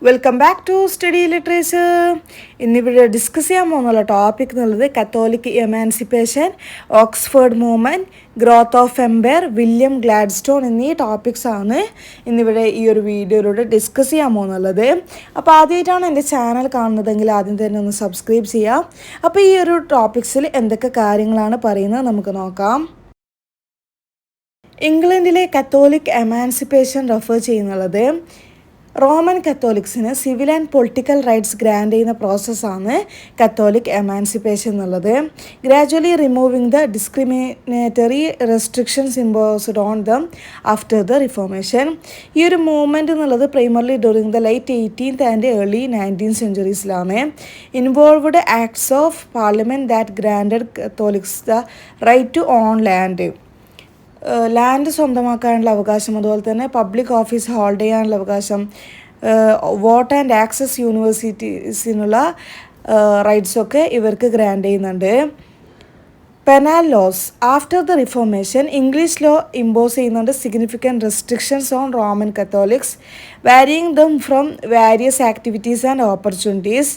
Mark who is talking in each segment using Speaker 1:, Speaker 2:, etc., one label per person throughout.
Speaker 1: Welcome back to study literature. ഇന്നിവിടെ discuss ചെയ്യാൻ പോകുന്നുള്ള ടോപ്പിക് എന്നുള്ളത് Catholic emancipation, Oxford movement, growth of empire, William Gladstone എന്നീ ടോപ്പിക്സാണ് ഇന്നിവിടെ ഈ ഒരു വീഡിയോയിലൂടെ ഡിസ്കസ് ചെയ്യാൻ പോകുന്നുള്ളത്. അപ്പോൾ ആദ്യമായിട്ടാണ് എൻ്റെ ചാനൽ കാണുന്നതെങ്കിൽ ആദ്യം തന്നെ ഒന്ന് സബ്സ്ക്രൈബ് ചെയ്യാം. അപ്പോൾ ഈ ഒരു ടോപ്പിക്സിൽ എന്തൊക്കെ കാര്യങ്ങളാണ് പറയുന്നത് നമുക്ക് നോക്കാം. ഇംഗ്ലണ്ടിലെ കത്തോലിക് എമാൻസിപ്പേഷൻ റെഫർ ചെയ്യുന്നുള്ളത് റോമൻ കത്തോലിക്സിന് civil and political rights grant ചെയ്യുന്ന പ്രോസസ്സാണ് കത്തോലിക് എമാൻസിപ്പേഷൻ എന്നുള്ളത്. Gradually removing the discriminatory restrictions imposed on them after the Reformation. ഈ ഒരു മൂവ്മെൻറ്റ് എന്നുള്ളത് primarily during the late 18th and early 19th centuries involved acts of Parliament that granted Catholics the right to own land. Land സ്വന്തമാക്കാനുള്ള അവകാശം, അതുപോലെ തന്നെ public office hold ചെയ്യാനുള്ള അവകാശം, vote and access യൂണിവേഴ്സിറ്റീസിനുള്ള റൈറ്റ്സൊക്കെ ഇവർക്ക് ഗ്രാൻഡ് ചെയ്യുന്നുണ്ട്. Penal laws after the Reformation English law impose ചെയ്യുന്നുണ്ട് significant restrictions on Roman Catholics, barring them from various activities and opportunities.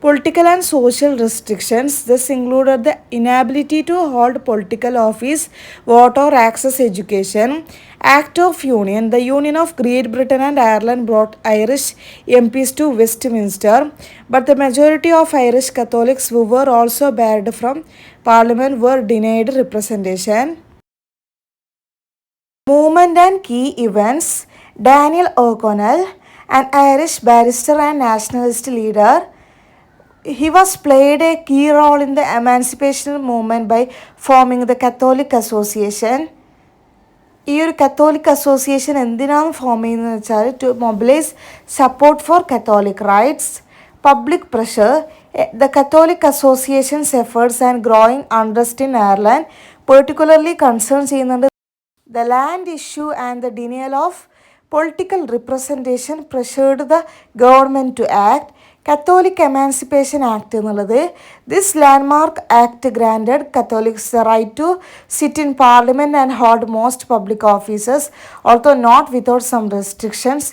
Speaker 1: Political and social restrictions thus included the inability to hold political office, vote or access education. Act of Union. The Union of Great Britain and Ireland brought Irish MPs to Westminster, but the majority of Irish Catholics who were also barred from Parliament were denied representation. Movement and key events. Daniel O'Connell, an Irish barrister and nationalist leader, he was played a key role in the emancipation movement by forming the Catholic Association. ഈ ഒരു Catholic association എന്തിനാണ് form ചെയ്യുന്നത് വെച്ചാൽ to mobilize support for Catholic rights, public pressure, the Catholic Association's efforts and growing unrest in Ireland particularly concern ചെയ്യുന്നുണ്ട്. The land issue and the denial of political representation pressured the government to act. Catholic emancipation act എന്നുള്ളത് this landmark act granted Catholics the right to sit in Parliament and hold most public offices also not without some restrictions.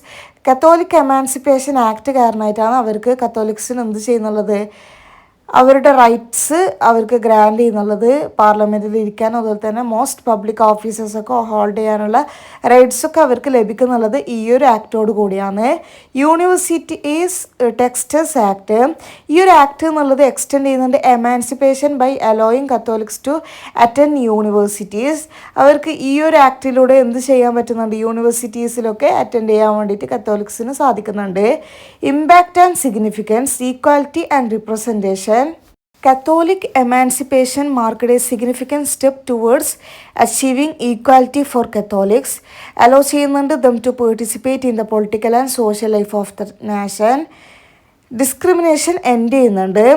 Speaker 1: Catholic emancipation act കാരണമായിട്ടാണ് അവർക്ക് കത്തോലിക്സിന് എന്ത് ചെയ്യുന്നുള്ളത്, അവരുടെ rights അവർക്ക് grand ചെയ്യുന്നുള്ളത്, പാർലമെൻറ്റിൽ ഇരിക്കാനും അതുപോലെ തന്നെ മോസ്റ്റ് പബ്ലിക് ഓഫീസേഴ്സൊക്കെ ഹോൾഡ് ചെയ്യാനുള്ള റൈറ്റ്സൊക്കെ അവർക്ക് ലഭിക്കുന്നുള്ളത് ഈ ഒരു ആക്ടോട് കൂടിയാണ്. Universities tests act. ഈ ഒരു ആക്ട് എന്നുള്ളത് എക്സ്റ്റെൻഡ് ചെയ്യുന്നുണ്ട് emancipation by allowing Catholics to attend universities. അവർക്ക് ഈ ഒരു ആക്ടിലൂടെ എന്ത് ചെയ്യാൻ പറ്റുന്നുണ്ട്, യൂണിവേഴ്സിറ്റീസിലൊക്കെ അറ്റൻഡ് ചെയ്യാൻ വേണ്ടിയിട്ട് കത്തോലിക്സിന് സാധിക്കുന്നുണ്ട്. Impact and significance. Equality and representation. Catholic emancipation marked a significant step towards achieving equality for Catholics, allow them to participate in the political and social life of the nation. Discrimination end ചെയ്യുന്നുണ്ട്.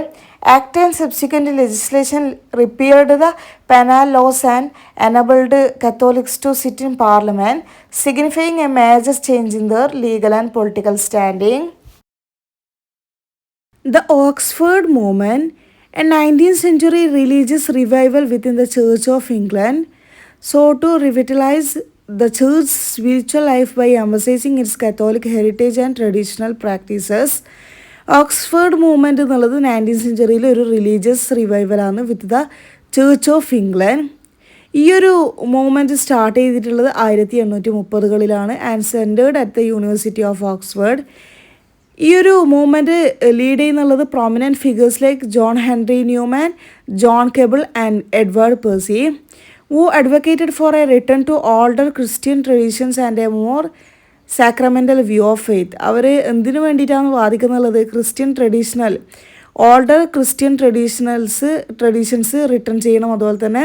Speaker 1: Act and subsequent legislation repealed the penal laws and enabled Catholics to sit in Parliament, signifying a major change in their legal and political standing. The Oxford movement, a 19th century religious revival within the Church of England, sought to revitalize the church's spiritual life by emphasizing its Catholic heritage and traditional practices. Oxford Movement എന്നുള്ളത് 19th centuryയിലെ ഒരു religious റിവൈവലാണ് with the Church of England. ഈ ഒരു movement start ചെയ്തിട്ടുള്ളത് 1830കളിലാണ് and centered at the University of Oxford. ഈ ഒരു മൂവ്മെൻറ്റ് ലീഡ് ചെയ്യുന്നുള്ളത് prominent figures like John Henry Newman, John Keble and Edward Pusey, who advocated for a return to older Christian traditions and a more sacramental view of faith. അവർ എന്തിനു വേണ്ടിയിട്ടാണ് വാദിക്കുന്നുള്ളത്, older Christian traditions return ചെയ്യണം, അതുപോലെ തന്നെ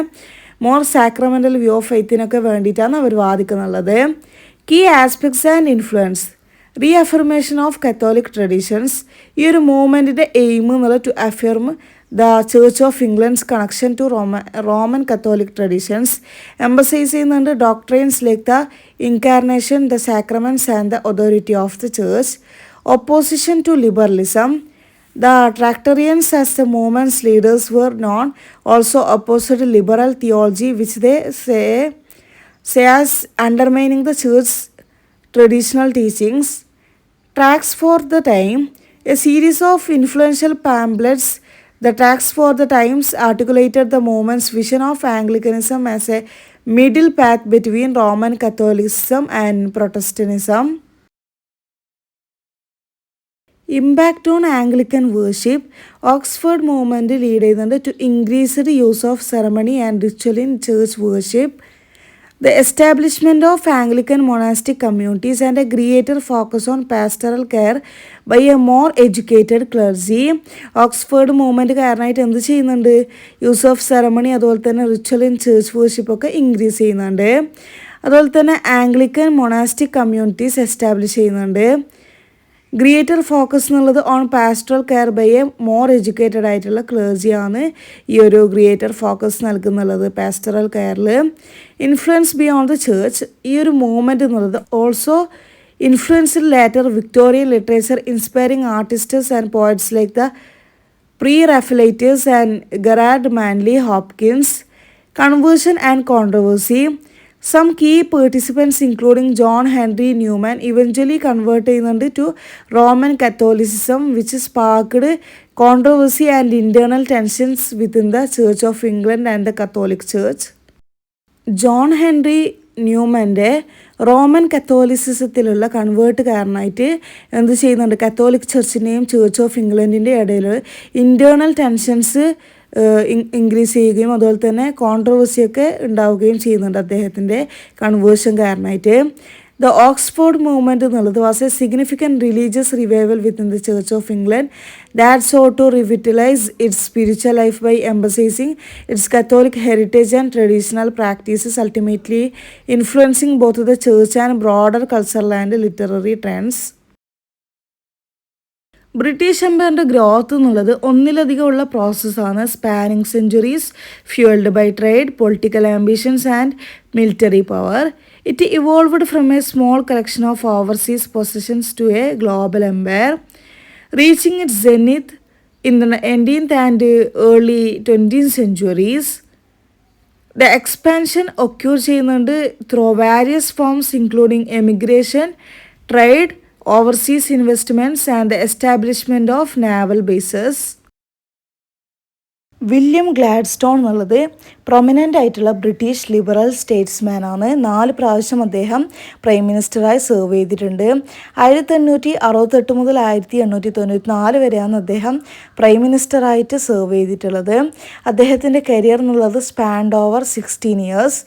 Speaker 1: more sacramental view of ഫെയ്ത്തിനൊക്കെ വേണ്ടിയിട്ടാണ് അവർ വാദിക്കുന്നുള്ളത്. Key aspects and influence. Reaffirmation of Catholic traditions. ഈ ഒരു മൂവ്മെൻറ്റിൻ്റെ എയിം എന്നുള്ളത് to affirm the Church of England's connection to Roman Catholic traditions. Emphasize ചെയ്യുന്നുണ്ട് doctrines like the incarnation, the sacraments and the authority of the church. Opposition to liberalism. The Tractarians, as the movement's leaders were known, also opposed liberal theology, which they say as undermining the church's traditional teachings. Tracts for the Time, a series of influential pamphlets. The Tracts for the Times articulated the movement's vision of Anglicanism as a middle path between Roman Catholicism and Protestantism. Impact on Anglican worship. Oxford movement lead to increase the use of ceremony and ritual in church worship. The establishment of Anglican monastic communities and a greater focus on pastoral care by a more educated clergy. Oxford Movement കാരണമായിട്ട് എന്ത് ചെയ്യുന്നുണ്ട്? Use of ceremony അതുപോലെ തന്നെ ritual in church വർഷിപ്പൊക്കെ increase ചെയ്യുന്നുണ്ട്. അതുപോലെ തന്നെ Anglican monastic communities establish ചെയ്യുന്നുണ്ട്. ഗ്രേറ്റർ ഫോക്കസ് എന്നുള്ളത് on pastoral care by a more educated ആയിട്ടുള്ള ക്ലേർജിയാണ് ഈ ഒരു ഗ്രേറ്റർ ഫോക്കസ് നൽകുന്നുള്ളത് പാസ്റ്ററൽ കെയറിൽ. ഇൻഫ്ലുവൻസ് ബിയോണ്ട് ദ ചേർച്ച്, ഈ ഒരു മൂവ്മെൻറ്റ് എന്നുള്ളത് ഓൾസോ ഇൻഫ്ലുവൻസിൽ later Victorian literature inspiring artists and poets like the Pre-Raphaelites and Gerard Manley Hopkins. Conversion and controversy. Some key participants including John Henry Newman eventually converted to Roman Catholicism, which sparked controversy and internal tensions within the Church of England and the Catholic Church. John Henry ന്യൂമാൻ്റെ Roman കത്തോലിസിസത്തിലുള്ള convert കാരണമായിട്ട് എന്ത് ചെയ്യുന്നുണ്ട്? Catholic ചർച്ചിൻ്റെയും Church of ഇംഗ്ലണ്ടിൻ്റെ ഇടയിൽ internal tensions increase ചെയ്യുകയും അതുപോലെ തന്നെ കോൺട്രവേഴ്സിയൊക്കെ ഉണ്ടാവുകയും ചെയ്യുന്നുണ്ട് അദ്ദേഹത്തിൻ്റെ കൺവേർഷൻ കാരണമായിട്ട്. ദ ഓക്സ്ഫോർഡ് മൂവ്മെൻറ്റ് എന്നുള്ളത് was a significant religious revival within the Church of England that sought to revitalize its spiritual life by emphasizing its Catholic heritage and traditional practices, ultimately influencing both the church and broader cultural and literary trends. British എംപയറിൻ്റെ growth എന്നുള്ളത് ഒന്നിലധികമുള്ള പ്രോസസ്സാണ്. Spanning centuries fuelled by trade, political ambitions and military power. It evolved from a small collection of overseas possessions to A global empire, reaching its zenith in the 19th and early 20th centuries. The expansion occur ചെയ്യുന്നുണ്ട് through various forms including emigration, trade, overseas investments and the establishment of naval bases. William Gladstone എന്നുള്ളത് prominent ആയിട്ടുള്ള British liberal സ്റ്റേറ്റ്സ്മാനാണ്. 4 പ്രാവശ്യം അദ്ദേഹം prime മിനിസ്റ്ററായി serve ചെയ്തിട്ടുണ്ട്. 1868 മുതൽ 1894 വരെയാണ് അദ്ദേഹം പ്രൈം മിനിസ്റ്ററായിട്ട് സെർവ് ചെയ്തിട്ടുള്ളത്. അദ്ദേഹത്തിൻ്റെ കരിയർ എന്നുള്ളത് spanned over 16 years,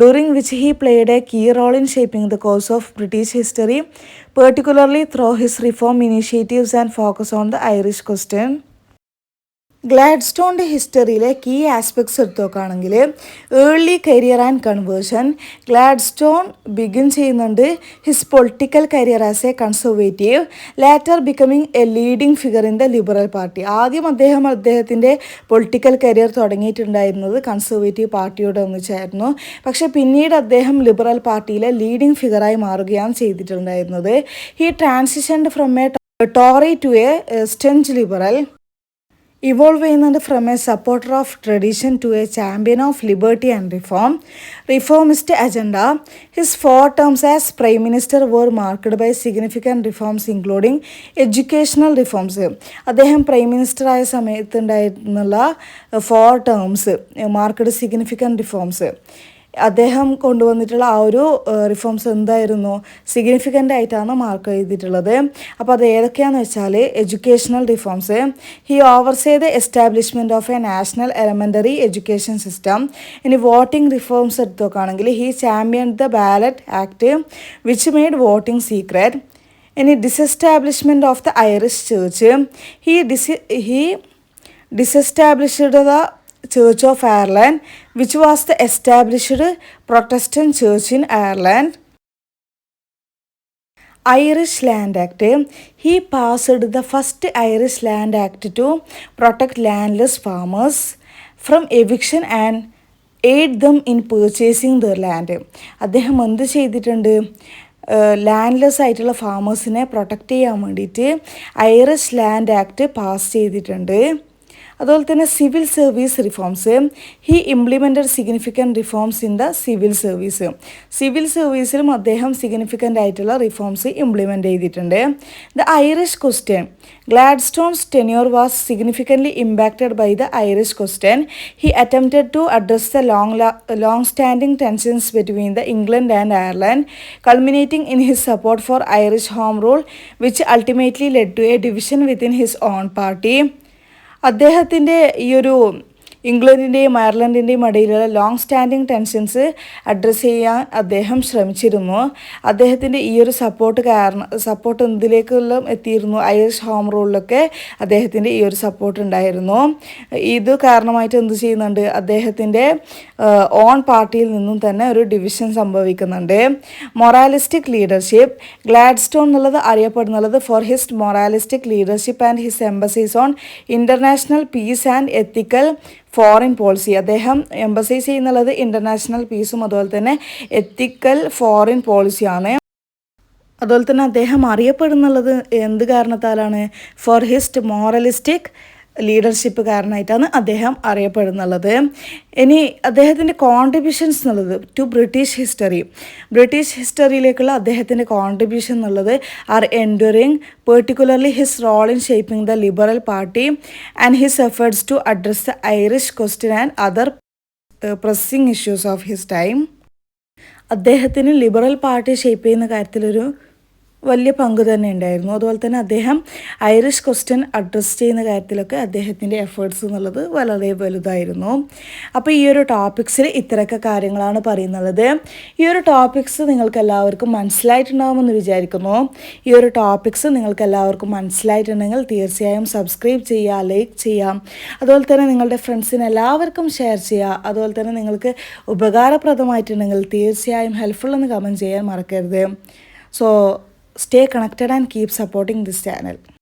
Speaker 1: during which he played a key role in shaping the course of British history, particularly through his reform initiatives and focus on the Irish question. ഗ്ലാഡ്സ്റ്റോണിൻ്റെ ഹിസ്റ്ററിയിലെ key aspects എടുത്ത് നോക്കുകയാണെങ്കിൽ early career and conversion. Gladstone begin ചെയ്യുന്നുണ്ട് his political career as a conservative, later becoming a leading figure in the Liberal Party. ആദ്യം അദ്ദേഹത്തിൻ്റെ political career തുടങ്ങിയിട്ടുണ്ടായിരുന്നത് conservative പാർട്ടിയോട് ഒന്നിച്ചായിരുന്നു. പക്ഷേ പിന്നീട് അദ്ദേഹം ലിബറൽ പാർട്ടിയിലെ ലീഡിംഗ് ഫിഗറായി മാറുകയാണ് ചെയ്തിട്ടുണ്ടായിരുന്നത്. He transitioned from a Tory to a staunch liberal, evolve ചെയ്യുന്നത് from a supporter of tradition to a champion of liberty and reformist agenda. His 4 terms as prime minister were marked by significant reforms including educational reforms. അദ്ദേഹം prime മിനിസ്റ്ററായ സമയത്ത് ഉണ്ടായിരുന്നുള്ള 4 terms marked significant reforms. അദ്ദേഹം കൊണ്ടുവന്നിട്ടുള്ള ആ ഒരു reforms എന്തായിരുന്നു? Significant ആയിട്ടാണ് മാർക്ക് ചെയ്തിട്ടുള്ളത്. അപ്പോൾ അത് ഏതൊക്കെയാണെന്ന് വെച്ചാൽ educational reforms. He oversaw the establishment of a national elementary education system. ഇനി വോട്ടിംഗ് റിഫോംസ് എടുത്ത് നോക്കുകയാണെങ്കിൽ he champion the Ballot Act which made voting secret. ഇനി disestablishment of the Irish church. He disestablished the Church of Ireland, which was the established Protestant church in Ireland. Irish Land Act. He passed the first Irish Land Act to protect landless farmers from eviction and aid them in purchasing their land. അദ്ദേഹം എന്ത് ചെയ്തിട്ടുണ്ട്? Landless ആയിട്ടുള്ള ഫാമേഴ്സിനെ protect ചെയ്യാൻ വേണ്ടിയിട്ട് Irish land act pass ചെയ്തിട്ടുണ്ട്. അതുപോലെ തന്നെ civil service reforms. He implemented significant reforms in the civil service. Civil സർവീസിലും അദ്ദേഹം സിഗ്നിഫിക്കൻ്റ് ആയിട്ടുള്ള റിഫോംസ് ഇംപ്ലിമെൻറ്റ് ചെയ്തിട്ടുണ്ട്. The Irish question. Gladstone's tenure was significantly impacted by the Irish question. He attempted to address the long-standing tensions between the England and Ireland, culminating in his support for Irish Home Rule, which ultimately led to a division within his own party. അദ്ദേഹത്തിൻ്റെ ഈ ഒരു ഇംഗ്ലണ്ടിൻ്റെയും അയർലൻഡിൻ്റെയും ഇടയിലുള്ള long standing tensions address ചെയ്യാൻ അദ്ദേഹം ശ്രമിച്ചിരുന്നു. അദ്ദേഹത്തിൻ്റെ ഈ ഒരു സപ്പോർട്ട് എന്തിലേക്കെല്ലാം എത്തിയിരുന്നു, ഐറിഷ് ഹോം റൂളിലൊക്കെ അദ്ദേഹത്തിൻ്റെ ഈ ഒരു സപ്പോർട്ട് ഉണ്ടായിരുന്നു. ഇത് കാരണമായിട്ട് എന്ത് ചെയ്യുന്നുണ്ട്, അദ്ദേഹത്തിൻ്റെ ഓൺ പാർട്ടിയിൽ നിന്നും തന്നെ ഒരു ഡിവിഷൻ സംഭവിക്കുന്നുണ്ട്. മൊറാലിസ്റ്റിക് ലീഡർഷിപ്പ്. ഗ്ലാഡ്സ്റ്റോൺ എന്നുള്ളത് അറിയപ്പെടുന്നുള്ളത് for his moralistic leadership and his emphasis on international peace and ethical foreign policy. അദ്ദേഹം എംബസൈസ് ചെയ്യുന്നുള്ളത് ഇൻ്റർനാഷണൽ പീസും അതുപോലെ തന്നെ എത്തിക്കൽ ഫോറിൻ പോളിസിയാണ്. അതുപോലെ തന്നെ അദ്ദേഹം അറിയപ്പെടുന്നുള്ളത് എന്ത് കാരണത്താലാണ്, ഫോർ ഹിസ് മൊറലിസ്റ്റിക് ലീഡർഷിപ്പ് കാരണമായിട്ടാണ് അദ്ദേഹം അറിയപ്പെടുന്നുള്ളത്. ഇനി അദ്ദേഹത്തിൻ്റെ കോൺട്രിബ്യൂഷൻസ് എന്നുള്ളത് ടു ബ്രിട്ടീഷ് ഹിസ്റ്ററിയിലേക്കുള്ള അദ്ദേഹത്തിൻ്റെ കോൺട്രിബ്യൂഷൻ എന്നുള്ളത് are enduring, particularly his role in shaping the Liberal Party and his efforts to address the Irish question and other pressing issues of his time. അദ്ദേഹത്തിന് Liberal Party shape ചെയ്യുന്ന കാര്യത്തിലൊരു വലിയ പങ്ക് തന്നെ ഉണ്ടായിരുന്നു. അതുപോലെ തന്നെ അദ്ദേഹം ഐറിഷ് ക്വസ്റ്റ്യൻ അഡ്രസ്സ് ചെയ്യുന്ന കാര്യത്തിലൊക്കെ അദ്ദേഹത്തിൻ്റെ എഫേർട്സ് എന്നുള്ളത് വളരെ വലുതായിരുന്നു. അപ്പോൾ ഈ ഒരു ടോപ്പിക്സിൽ ഇത്രയൊക്കെ കാര്യങ്ങളാണ് പറയുന്നത്. ഈ ഒരു ടോപ്പിക്സ് നിങ്ങൾക്ക് എല്ലാവർക്കും മനസ്സിലായിട്ടുണ്ടാകുമെന്ന് വിചാരിക്കുന്നു. ഈ ഒരു ടോപ്പിക്സ് നിങ്ങൾക്ക് എല്ലാവർക്കും മനസ്സിലായിട്ടുണ്ടെങ്കിൽ തീർച്ചയായും സബ്സ്ക്രൈബ് ചെയ്യുക, ലൈക്ക് ചെയ്യാം. അതുപോലെ തന്നെ നിങ്ങളുടെ ഫ്രണ്ട്സിന് എല്ലാവർക്കും ഷെയർ ചെയ്യുക. അതുപോലെ തന്നെ നിങ്ങൾക്ക് ഉപകാരപ്രദമായിട്ടുണ്ടെങ്കിൽ തീർച്ചയായും ഹെൽപ്ഫുൾ എന്ന് കമൻറ്റ് ചെയ്യാൻ മറക്കരുത്. So stay connected and keep supporting this channel.